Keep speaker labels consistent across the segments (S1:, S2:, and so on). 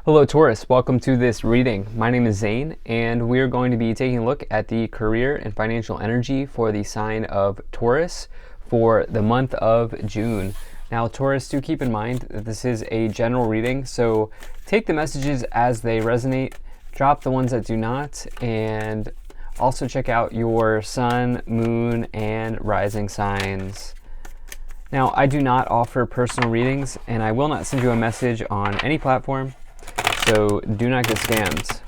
S1: Hello Taurus, welcome to this reading. My name is Zane and we are going to be taking a look at the career and financial energy for the sign of Taurus for the month of June. Now Taurus, do keep in mind that this is a general reading, so take the messages as they resonate, drop the ones that do not, and also check out your sun, moon, and rising signs. Now, I do not offer personal readings and I will not send you a message on any platform, so do not get scammed.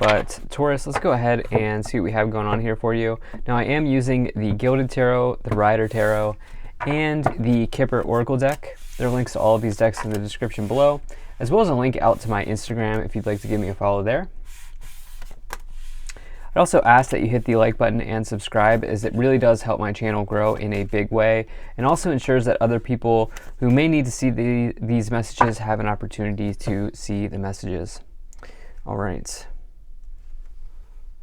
S1: But Taurus, let's go ahead and see what we have going on here for you. Now, I am using the Gilded Tarot, the Rider Tarot, and the Kipper Oracle deck. There are links to all of these decks in the description below, as well as a link out to my Instagram if you'd like to give me a follow there. I'd also ask that you hit the like button and subscribe, as it really does help my channel grow in a big way, and also ensures that other people who may need to see these messages have an opportunity to see the messages. All right.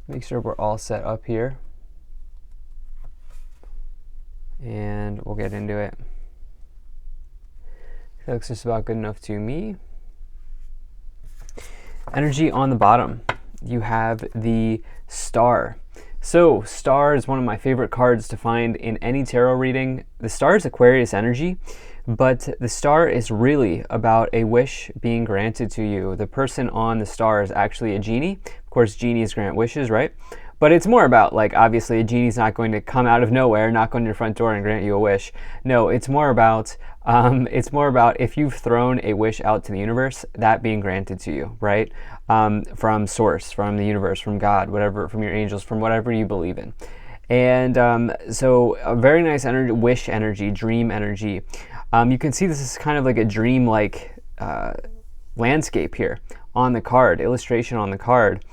S1: Make sure we're all set up here. And we'll get into it. It looks just about good enough to me. Energy on the bottom. You have the Star. So Star is one of my favorite cards to find in any tarot reading. The Star is Aquarius energy, but the Star is really about a wish being granted to you. The person on the Star is actually a genie. Of course, genies grant wishes, right? But it's more about, like, obviously a genie's not going to come out of nowhere, knock on your front door and grant you a wish. No, it's more about if you've thrown a wish out to the universe, that being granted to you, right? From source, from the universe, from God, whatever, from your angels, from whatever you believe in. And so a very nice energy, wish energy, dream energy. You can see this is kind of like a dream-like landscape here on the card, illustration on the card.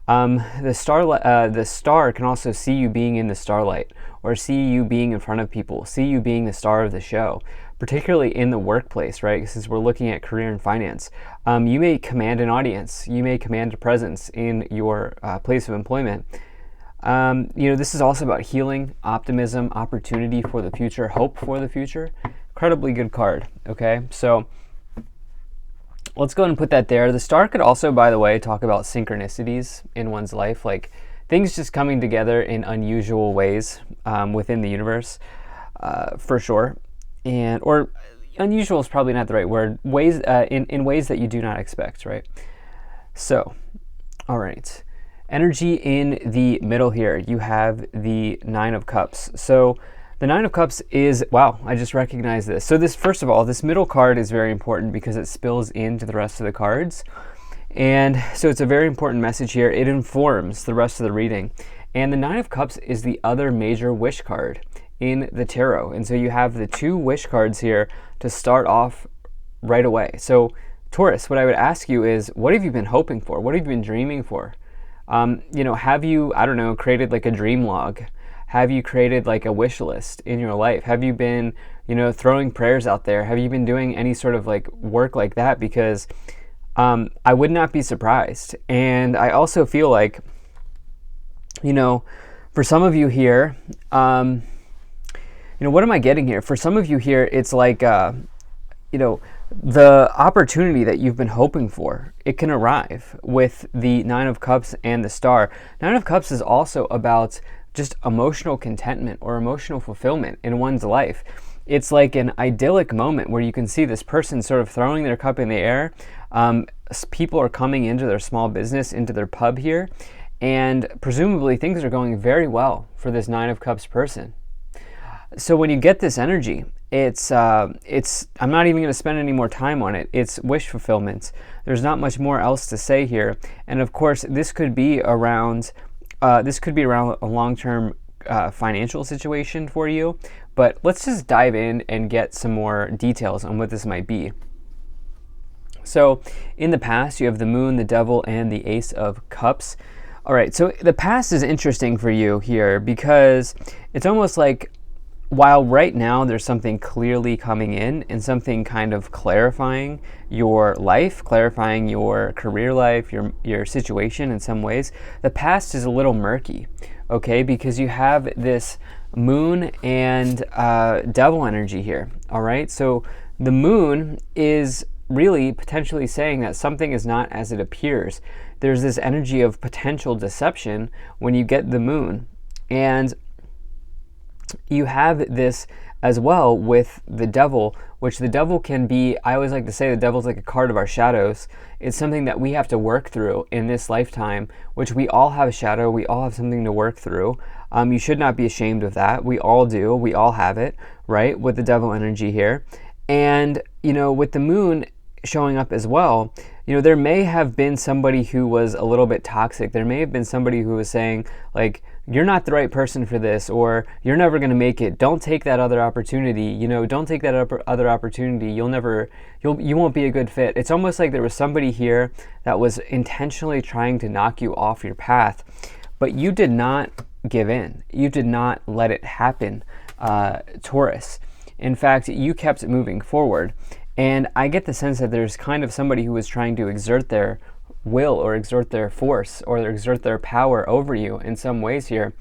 S1: The star can also see you being in the starlight, or see you being in front of people, see you being the star of the show, particularly in the workplace, right? Since we're looking at career and finance. You may command an audience, you may command a presence in your place of employment. This is also about healing, optimism, opportunity for the future, hope for the future. Incredibly good card, okay? So let's go ahead and put that there. The Star could also, by the way, talk about synchronicities in one's life, like things just coming together in unusual ways within the universe, for sure. Or unusual is probably not the right word. Ways in ways that you do not expect, right? So, all right. Energy in the middle here. You have the Nine of Cups. So the Nine of Cups is, wow, I just recognized this. So this, first of all, this middle card is very important because it spills into the rest of the cards. And so it's a very important message here. It informs the rest of the reading. And the Nine of Cups is the other major wish card in the tarot. And so you have the two wish cards here to start off right away. So Taurus, what I would ask you is, what have you been hoping for? What have you been dreaming for? Have you, I don't know, created like a dream log? Have you created like a wish list in your life? Have you been, throwing prayers out there? Have you been doing any sort of like work like that? Because I would not be surprised. And I also feel like, for some of you here, what am I getting here? For some of you here, it's like, the opportunity that you've been hoping for, it can arrive with the Nine of Cups and the Star. Nine of Cups is also about just emotional contentment or emotional fulfillment in one's life. It's like an idyllic moment where you can see this person sort of throwing their cup in the air. People are coming into their small business, into their pub here, and presumably things are going very well for this Nine of Cups person. So when you get this energy, it's I'm not even going to spend any more time on it. It's wish fulfillment. There's not much more else to say here. And of course, this could be around a long-term financial situation for you. But let's just dive in and get some more details on what this might be. So in the past, you have the Moon, the Devil, and the Ace of Cups. All right, so the past is interesting for you here because it's almost like, while right now there's something clearly coming in and something kind of clarifying your life, clarifying your career life, your situation in some ways, the past is a little murky, okay? Because you have this Moon and Devil energy here, all right? So the Moon is really potentially saying that something is not as it appears. There's this energy of potential deception when you get the moon. And you have this as well with the devil, which the devil can be, I always like to say the devil's like a card of our shadows. It's something that we have to work through in this lifetime, which we all have a shadow. We all have something to work through. You should not be ashamed of that. We all do. We all have it, right? With the devil energy here. And, with the moon showing up as well, there may have been somebody who was a little bit toxic. There may have been somebody who was saying, like, you're not the right person for this, or you're never going to make it. Don't take that other opportunity. Don't take that other opportunity. You won't be a good fit. It's almost like there was somebody here that was intentionally trying to knock you off your path, but you did not give in. You did not let it happen, Taurus. In fact, you kept moving forward. And I get the sense that there's kind of somebody who was trying to exert their will or exert their force or exert their power over you in some ways here.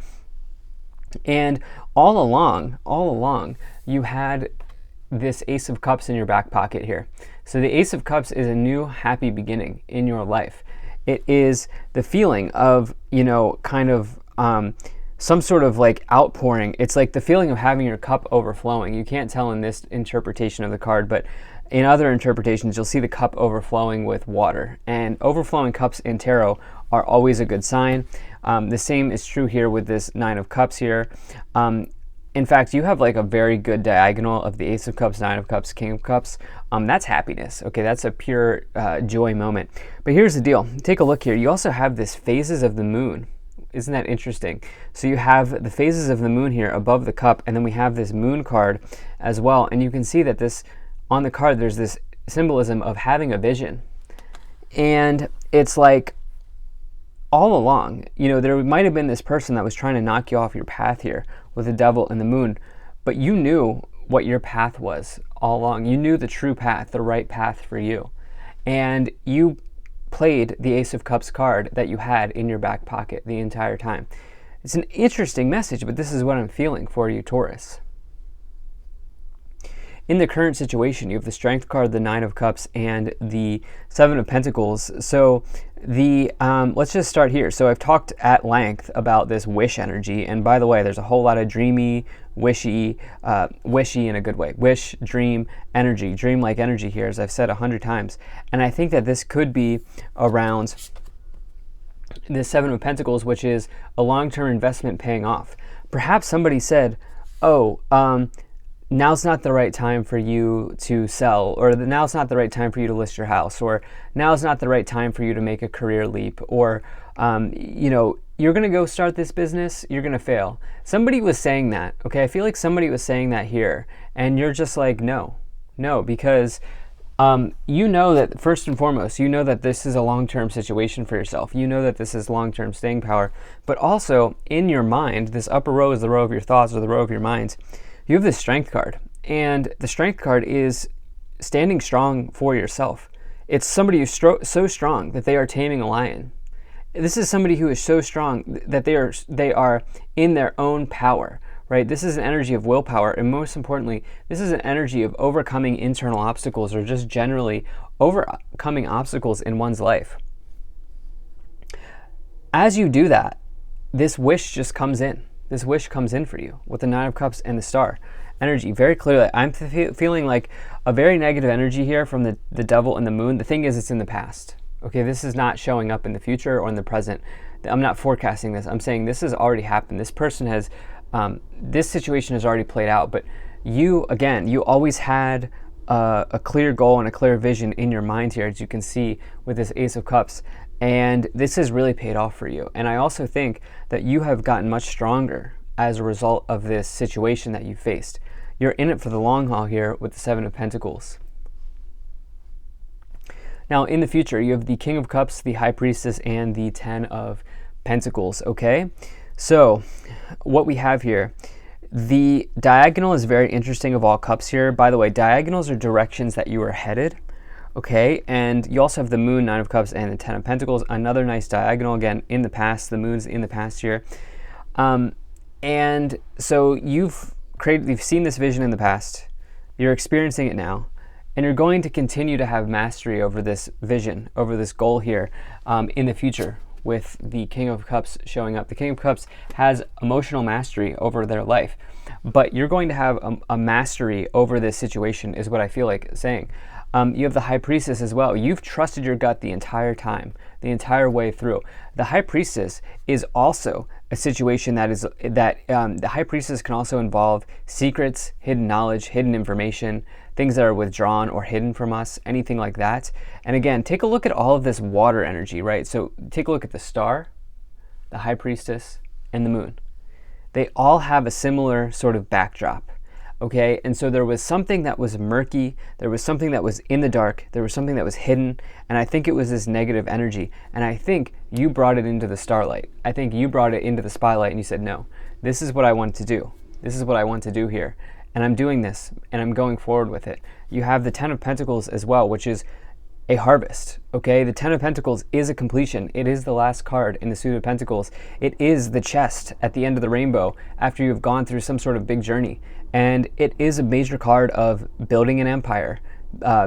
S1: And all along, you had this Ace of Cups in your back pocket here. So the Ace of Cups is a new happy beginning in your life. It is the feeling of, some sort of like outpouring. It's like the feeling of having your cup overflowing. You can't tell in this interpretation of the card, but in other interpretations, you'll see the cup overflowing with water. And overflowing cups in tarot are always a good sign. The same is true here with this Nine of Cups here. In fact, you have like a very good diagonal of the Ace of Cups, Nine of Cups, King of Cups. That's happiness. Okay, that's a pure joy moment. But here's the deal. Take a look here. You also have this phases of the moon. Isn't that interesting? So you have the phases of the moon here above the cup, and then we have this moon card as well. And you can see that on the card, there's this symbolism of having a vision. And it's like all along, there might have been this person that was trying to knock you off your path here with the devil and the moon, but you knew what your path was all along. You knew the true path, the right path for you. And you played the Ace of Cups card that you had in your back pocket the entire time. It's an interesting message, but this is what I'm feeling for you, Taurus. In the current situation, you have the Strength card, the Nine of Cups, and the Seven of Pentacles. So let's just start here. So I've talked at length about this wish energy, and by the way, there's a whole lot of dreamy, wishy in a good way. Wish, dream, energy, dream-like energy here, as I've said 100 times. And I think that this could be around the Seven of Pentacles, which is a long-term investment paying off. Perhaps somebody said, now's not the right time for you to sell, or now's not the right time for you to list your house, or now's not the right time for you to make a career leap, or, you're going to go start this business, you're going to fail. Somebody was saying that, okay? I feel like somebody was saying that here, and you're just like, no, because that first and foremost, that this is a long-term situation for yourself. You know that this is long-term staying power, but also in your mind, this upper row is the row of your thoughts or the row of your mind. You have the Strength card, and the Strength card is standing strong for yourself. It's somebody who's so strong that they are taming a lion. This is somebody who is so strong that they are in their own power, right? This is an energy of willpower, and most importantly, this is an energy of overcoming internal obstacles, or just generally overcoming obstacles in one's life. As you do that, this wish just comes in. This wish comes in for you with the Nine of Cups and the Star energy. Very clearly, I'm feeling like a very negative energy here from the devil and the moon. The thing is, it's in the past. Okay, this is not showing up in the future or in the present. I'm not forecasting this. I'm saying this has already happened. This person has, this situation has already played out. But you always had a clear goal and a clear vision in your mind here, as you can see with this Ace of Cups. And this has really paid off for you. And I also think that you have gotten much stronger as a result of this situation that you faced. You're in it for the long haul here with the Seven of Pentacles. Now, in the future, you have the King of Cups, the High Priestess, and the Ten of Pentacles, okay? So, what we have here, the diagonal is very interesting of all cups here. By the way, diagonals are directions that you are headed. Okay, and you also have the Moon, Nine of Cups, and the Ten of Pentacles. Another nice diagonal, again, in the past. The Moon's in the past here. And so you've seen this vision in the past. You're experiencing it now. And you're going to continue to have mastery over this vision, over this goal here in the future with the King of Cups showing up. The King of Cups has emotional mastery over their life, but you're going to have a mastery over this situation is what I feel like saying. You have the High Priestess as well. You've trusted your gut the entire time, the entire way through. The High Priestess is also a situation the High Priestess can also involve secrets, hidden knowledge, hidden information, things that are withdrawn or hidden from us, anything like that. And again, take a look at all of this water energy, right? So take a look at the star, the High Priestess, and the moon. They all have a similar sort of backdrop. Okay, and so there was something that was murky, there was something that was in the dark, there was something that was hidden, and I think it was this negative energy. And I think you brought it into the starlight. I think you brought it into the spotlight and you said, no, this is what I want to do. This is what I want to do here. And I'm doing this, and I'm going forward with it. You have the Ten of Pentacles as well, which is a harvest, okay? The Ten of Pentacles is a completion. It is the last card in the suit of Pentacles. It is the chest at the end of the rainbow after you've gone through some sort of big journey. And it is a major card of building an empire,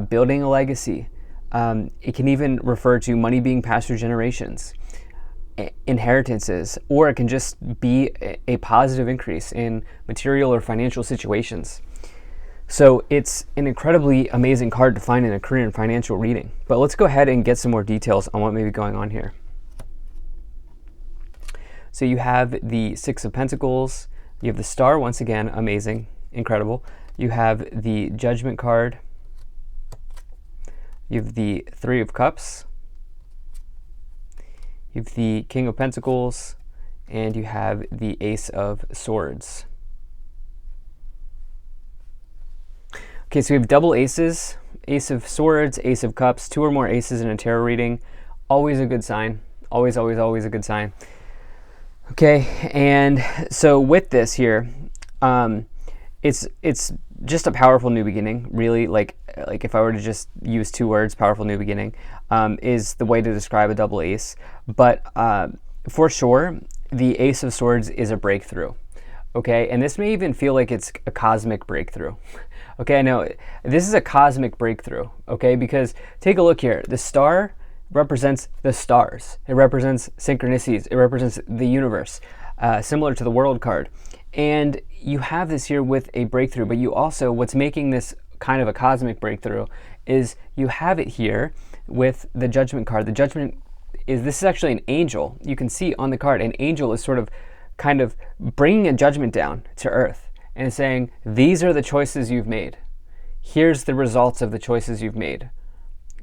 S1: building a legacy. It can even refer to money being passed through generations, inheritances, or it can just be a positive increase in material or financial situations. So it's an incredibly amazing card to find in a career and financial reading. But let's go ahead and get some more details on what may be going on here. So you have the Six of Pentacles, you have the Star, once again, amazing, incredible. You have the Judgment card, you have the Three of Cups, you have the King of Pentacles, and you have the Ace of Swords. Okay, so we have double aces, Ace of Swords, Ace of Cups, 2 or more aces in a tarot reading. Always a good sign. Always, always, always a good sign. Okay, and so with this here, it's just a powerful new beginning, really. Like if I were to just use 2 words, powerful new beginning, is the way to describe a double ace. But for sure, the Ace of Swords is a breakthrough. Okay, and this may even feel like it's a cosmic breakthrough. Okay, I know this is a cosmic breakthrough, okay, because take a look here. The star represents the stars. It represents synchronicities. It represents the universe, similar to the World card. And you have this here with a breakthrough, but you also, what's making this kind of a cosmic breakthrough is you have it here with the Judgment card. The Judgment this is actually an angel. You can see on the card, an angel is sort of kind of bringing a judgment down to earth and saying, these are the choices you've made. Here's the results of the choices you've made.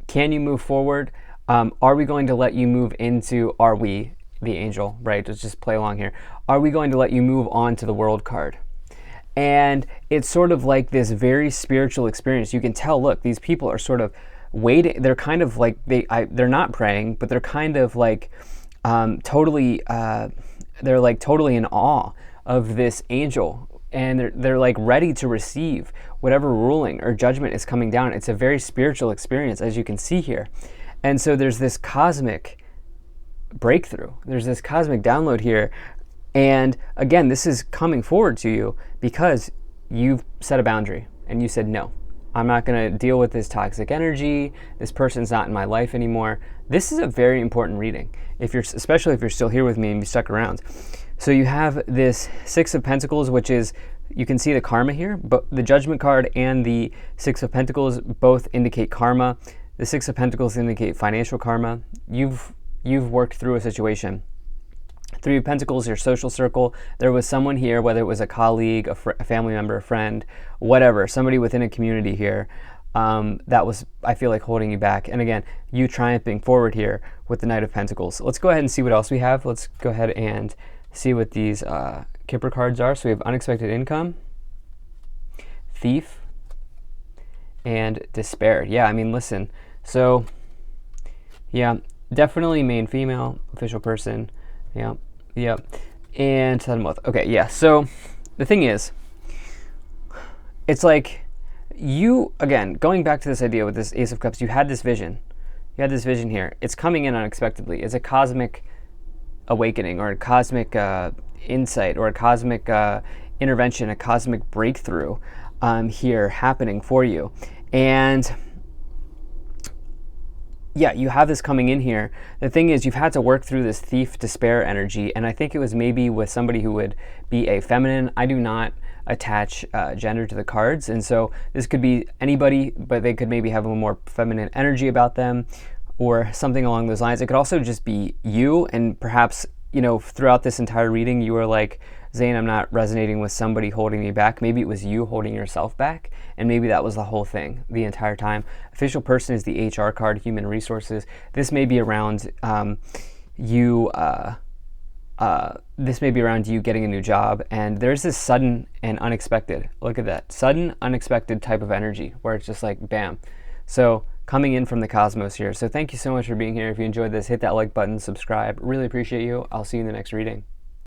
S1: Can you move forward? Are we going to let you move into, are we, the angel, right? Let's just play along here. Are we going to let you move on to the World card? And it's sort of like this very spiritual experience. You can tell, look, these people are sort of waiting. They're kind of like, they're not praying, but they're kind of like totally, they're like totally in awe of this angel. And they're like ready to receive whatever ruling or judgment is coming down. It's a very spiritual experience, as you can see here. And so there's this cosmic breakthrough. There's this cosmic download here. And again, this is coming forward to you because you've set a boundary and you said, no, I'm not going to deal with this toxic energy. This person's not in my life anymore. This is a very important reading, especially if you're still here with me and you stuck around. So you have this Six of Pentacles, which is, you can see the karma here, but the Judgment card and the Six of Pentacles both indicate karma. The Six of Pentacles indicate financial karma. You've worked through a situation. Three of Pentacles, your social circle. There was someone here, whether it was a colleague, a family member, a friend, whatever, somebody within a community here that was, I feel like, holding you back. And again, you triumphing forward here with the Knight of Pentacles. Let's go ahead and see what else we have. Let's go ahead and see what these Kipper cards are. So we have Unexpected Income, Thief, and Despair. Yeah, I mean, listen. So, yeah, definitely main female, official person. Yeah, yeah. And Seven Wealth. Okay, yeah. So the thing is, it's like you, again, going back to this idea with this Ace of Cups, you had this vision. You had this vision here. It's coming in unexpectedly. It's a cosmic awakening or a cosmic insight or a cosmic intervention, a cosmic breakthrough here happening for you. And yeah, you have this coming in here. The thing is, you've had to work through this thief despair energy, and I think it was maybe with somebody who would be a feminine. I do not attach gender to the cards, and so this could be anybody, but they could maybe have a more feminine energy about them or something along those lines. It could also just be you, and perhaps, you know, throughout this entire reading, you were like, Zane, I'm not resonating with somebody holding me back. Maybe it was you holding yourself back, and maybe that was the whole thing the entire time. Official person is the HR card, human resources. This may be around this may be around you getting a new job, and there's this sudden and unexpected, look at that, sudden, unexpected type of energy where it's just like, bam. So coming in from the cosmos here. So thank you so much for being here. If you enjoyed this, hit that like button, subscribe. Really appreciate you. I'll see you in the next reading.